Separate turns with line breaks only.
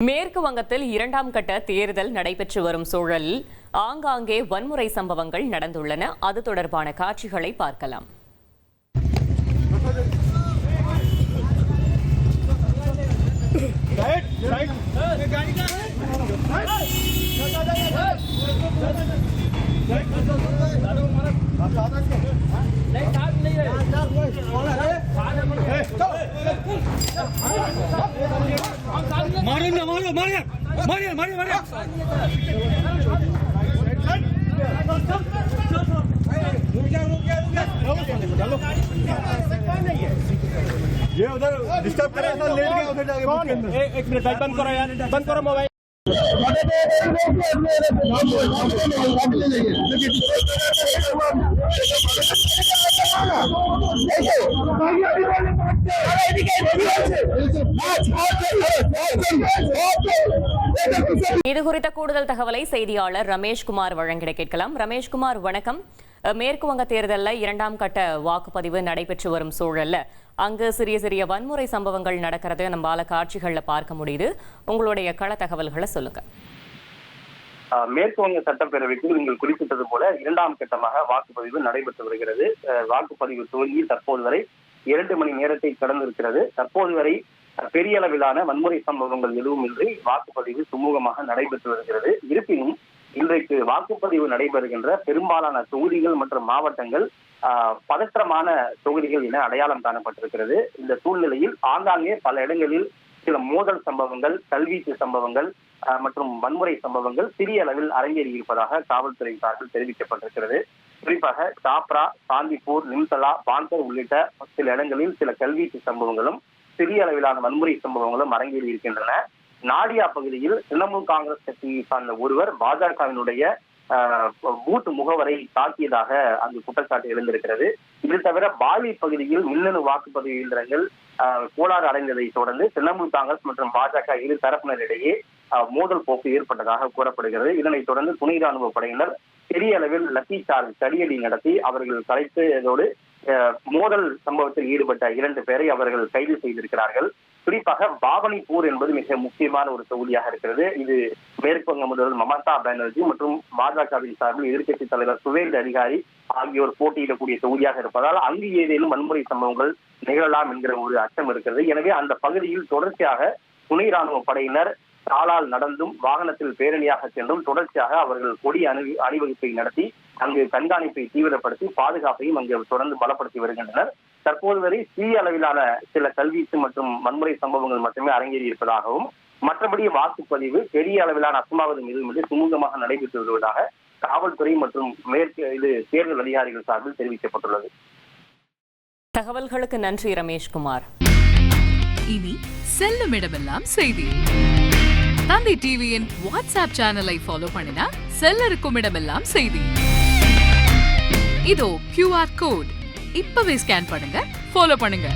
மேற்கு வங்கத்தில் இரண்டாம் கட்ட தேர்தல் நடைபெற்று வரும் சூழலில் ஆங்காங்கே வன்முறை சம்பவங்கள் நடந்துள்ளன. அது தொடர்பான காட்சிகளை பார்க்கலாம்.
ये उधर डिस्टर्ब करे ऐसा लेट गया उधर जाके कौन एक मिनट बंद करो यार, बंद करो मोबाइल।
இது குறித்த கூடுதல் தகவலை செய்தியாளர் ரமேஷ்குமார் வழங்கிட கேட்கலாம். ரமேஷ்குமார், வணக்கம். மேற்கு வங்க தேர்தலில் இரண்டாம் கட்ட வாக்குப்பதிவு நடைபெற்று வரும் சூழல்ல அங்கு சிறிய சிறிய வன்முறை சம்பவங்கள் நடக்கிறது நம்மளால காட்சிகள்ல பார்க்க முடியுது. உங்களுடைய கள தகவல்களை சொல்லுங்க.
மேற்கு வங்க சட்டப்பேரவைக்கு நீங்கள் குறிப்பிட்டது போல இரண்டாம் கட்டமாக வாக்குப்பதிவு நடைபெற்று வருகிறது. வாக்குப்பதிவு துவங்கி தற்போது வரை 2 மணி நேரத்தை கடந்திருக்கிறது. தற்போது வரை பெரிய அளவிலான வன்முறை சம்பவங்கள் எதுவும் இன்றி வாக்குப்பதிவு சுமூகமாக நடைபெற்று வருகிறது. இருப்பினும் இன்றைக்கு வாக்குப்பதிவு நடைபெறுகின்ற பெரும்பாலான தொகுதிகள் மற்றும் மாவட்டங்கள் பதற்றமான தொகுதிகள் என அடையாளம் காணப்பட்டிருக்கிறது. இந்த சூழ்நிலையில் ஆங்காங்கே பல இடங்களில் சில மோதல் சம்பவங்கள், கல்வீச்சு சம்பவங்கள் மற்றும் வன்முறை சம்பவங்கள் சிறிய அளவில் அரங்கேறி இருப்பதாக காவல்துறை சார்பில் தெரிவிக்கப்பட்டிருக்கிறது. குறிப்பாக சாப்ரா, சாந்திப்பூர், நிம்சலா, பான்கர் உள்ளிட்ட சில இடங்களில் சில கல்வீச்சு சம்பவங்களும் சிறிய அளவிலான வன்முறை சம்பவங்களும் அரங்கேறி இருக்கின்றன. நாடியா பகுதியில் திரிணாமுல் காங்கிரஸ் கட்சியை சார்ந்த ஒருவர் பாஜகவினுடைய பூத் முகவரை தாக்கியதாக அங்கு குற்றச்சாட்டு எழுந்திருக்கிறது. இது தவிர பாலி பகுதியில் மின்னணு வாக்குப்பதிவு இயந்திரங்கள் கோளாறு அடைந்ததை தொடர்ந்து திரிணாமுல் காங்கிரஸ் மற்றும் பாஜக இரு தரப்பினரிடையே மோதல் போக்கு ஏற்பட்டதாக கூறப்படுகிறது. இதனைத் தொடர்ந்து துணை ராணுவ படையினர் பெரிய அளவில் லத்தி சார்ஜ் தடியடி நடத்தி அவர்கள் கலைத்ததோடு மோதல் சம்பவத்தில் ஈடுபட்ட 2 பேரை அவர்கள் கைது செய்திருக்கிறார்கள். குறிப்பாக பாவனிபூர் என்பது மிக முக்கியமான ஒரு தொகுதியாக இருக்கிறது. இது மேற்கு வங்க முதல்வர் மமதா பானர்ஜி மற்றும் பாஜகவின் சார்பில் எதிர்க்கட்சி தலைவர் சுவேந்து அதிகாரி ஆகியோர் போட்டியிடக்கூடிய தொகுதியாக இருப்பதால் அங்கு ஏதேனும் வன்முறை சம்பவங்கள் நிகழலாம் என்கிற ஒரு அச்சம் இருக்கிறது. எனவே அந்த பகுதியில் தொடர்ச்சியாக துணை ராணுவ படையினர் சாலால் நடந்தும் வாகனத்தில் பேரணியாக சென்றும் தொடர்ச்சியாக அவர்கள் கொடி அணிவகுப்பை நடத்தி அங்கு கண்காணிப்பை தீவிரப்படுத்தி பாதுகாப்பையும் அங்கு தொடர்ந்து பலப்படுத்தி வருகின்றனர். தற்போது வரை சிறிய அளவிலான சில கல்வீச்சு மற்றும் வன்முறை சம்பவங்கள் மட்டுமே அரங்கேறி இருப்பதாகவும் மற்றபடி வாக்குப்பதிவு பெரிய அளவிலான அசம்பாவிதம் எதுவுமின்றி சுமூகமாக நடைபெற்று வருவதாக காவல்துறை மற்றும் தேர்தல் அதிகாரிகள் சார்பில் தெரிவிக்கப்பட்டுள்ளது.
தகவல்களுக்கு நன்றி ரமேஷ்குமார்.
இனி செல்லும் இடமெல்லாம் செய்தி. தந்தி டிவியின் வாட்ஸ்அப் சேனலை ஃபாலோ பண்ணினா செல்ல இருக்கும் இடமெல்லாம் செய்தி. இதோ QR கோட் இப்பவே ஸ்கேன் பண்ணுங்க, ஃபாலோ பண்ணுங்க.